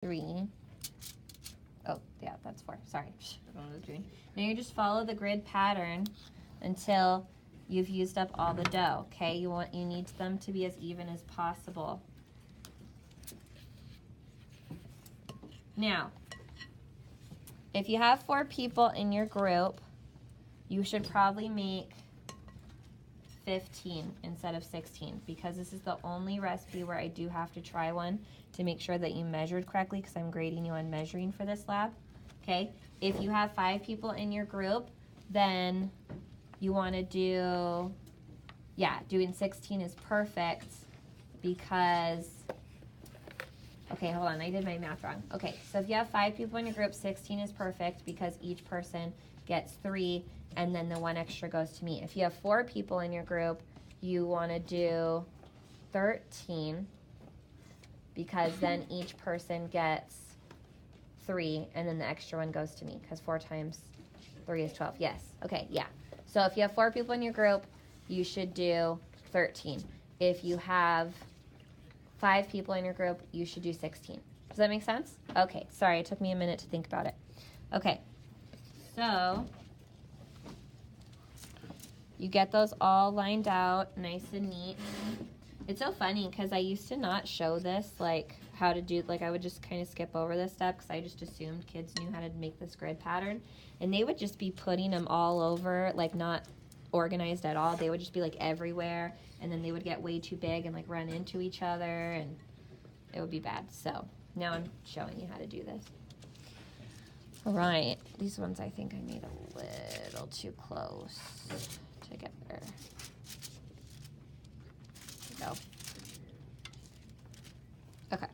3. Oh, yeah, that's 4. Sorry. I don't know what I was doing. Now you just follow the grid pattern until you've used up all the dough, okay? You need them to be as even as possible. Now, if you have 4 people in your group, you should probably make 15 instead of 16 because this is the only recipe where I do have to try one to make sure that you measured correctly because I'm grading you on measuring for this lab. Okay, if you have 5 people in your group, then you want to do, doing 16 is perfect because, okay, hold on, I did my math wrong. Okay, so if you have 5 people in your group, 16 is perfect because each person gets 3 and then the 1 extra goes to me. If you have 4 people in your group, you want to do 13 because then each person gets 3 and then the extra 1 goes to me because 4 times 3 is 12. Yes. Okay, yeah. So if you have 4 people in your group, you should do 13. If you have 5 people in your group, you should do 16. Does that make sense? Okay, sorry, it took me a minute to think about it. Okay, so you get those all lined out nice and neat. It's so funny because I used to not show this, like how to do, like I would just kind of skip over this step because I just assumed kids knew how to make this grid pattern. And they would just be putting them all over, like not organized at all. They would just be like everywhere. And then they would get way too big and like run into each other and it would be bad. So now I'm showing you how to do this. All right, these ones I think I made a little too close together. There we go. Okay,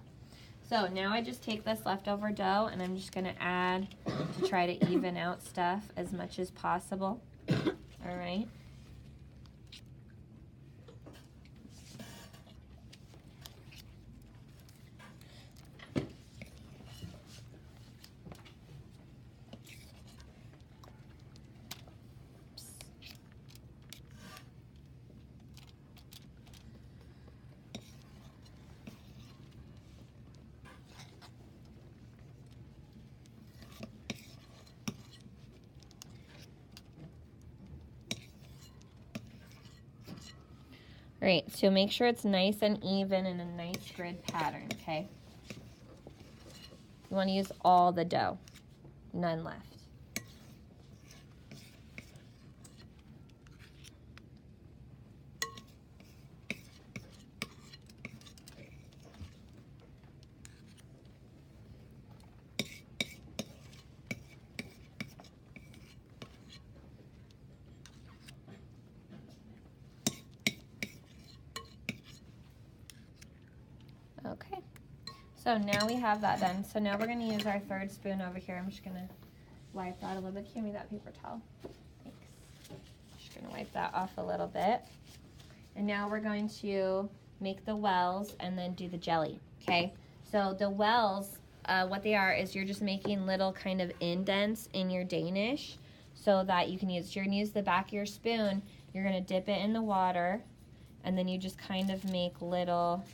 so now I just take this leftover dough and I'm just gonna add to try to even out stuff as much as possible. All right. All right, so make sure it's nice and even in a nice grid pattern, okay? You want to use all the dough, none left. Okay, so now we have that done. So now we're going to use our 3rd spoon over here. I'm just going to wipe that a little bit. Give me that paper towel. Thanks. Just going to wipe that off a little bit. And now we're going to make the wells and then do the jelly, okay? So the wells, what they are is you're just making little kind of indents in your Danish so that you can use, you're going to use the back of your spoon, you're going to dip it in the water, and then you just kind of make little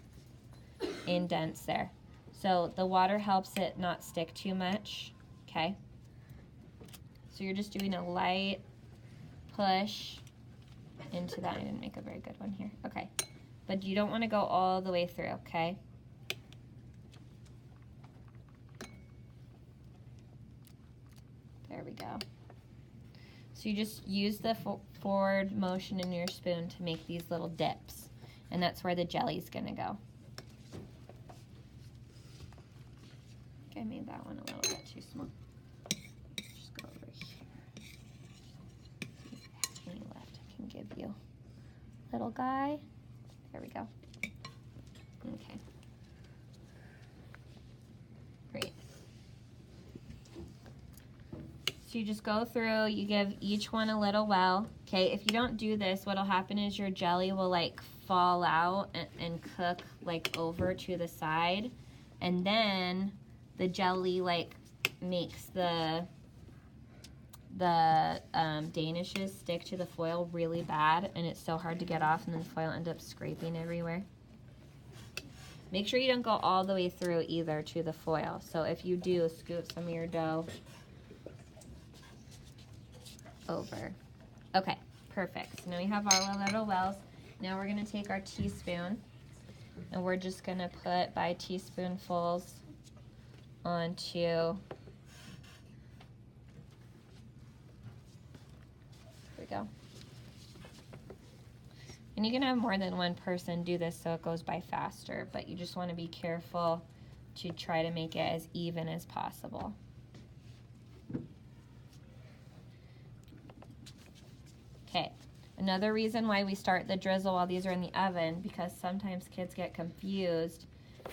indents there. So the water helps it not stick too much, okay? So you're just doing a light push into that. I didn't make a very good one here. Okay, but you don't want to go all the way through, okay? There we go. So you just use the forward motion in your spoon to make these little dips, and that's where the jelly's gonna go. I made that one a little bit too small. Just go over here. See if I have any left I can give you. Little guy. There we go. Okay. Great. So you just go through, you give each one a little well. Okay, if you don't do this, what'll happen is your jelly will like fall out and cook like over to the side. And then the jelly like makes the Danishes stick to the foil really bad, and it's so hard to get off, and then the foil ends up scraping everywhere. Make sure you don't go all the way through either to the foil. So if you do, scoot some of your dough over. Okay, perfect. So now we have all our little wells. Now we're gonna take our teaspoon and we're just gonna put by teaspoonfuls onto there we go. And you can have more than one person do this so it goes by faster, but you just want to be careful to try to make it as even as possible. Okay, another reason why we start the drizzle while these are in the oven, because sometimes kids get confused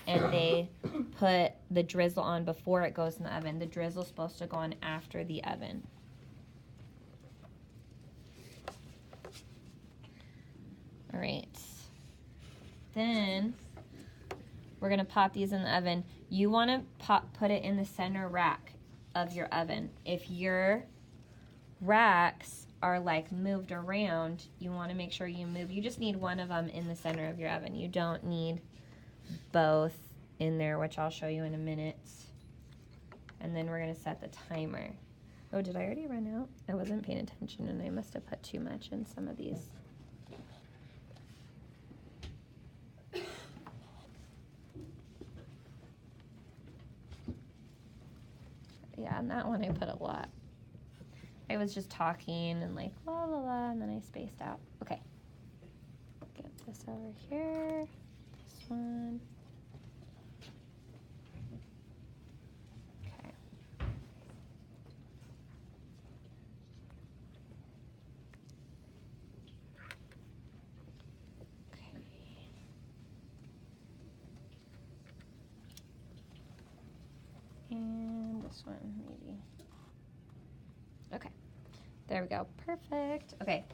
and they put the drizzle on before it goes in the oven. The drizzle is supposed to go on after the oven. All right, then we're gonna pop these in the oven. You wanna put it in the center rack of your oven. If your racks are like moved around, you wanna make sure you move. You just need one of them in the center of your oven. You don't need both in there, which I'll show you in a minute. And then we're gonna set the timer. Oh, did I already run out? I wasn't paying attention and I must have put too much in some of these. Yeah, on that one I put a lot. I was just talking and like la la la, and then I spaced out. Okay. Get this over here. This one. Okay. Okay. And this one, maybe. Okay, there we go, perfect. Okay,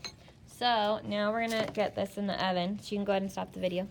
so now we're gonna get this in the oven. So you can go ahead and stop the video.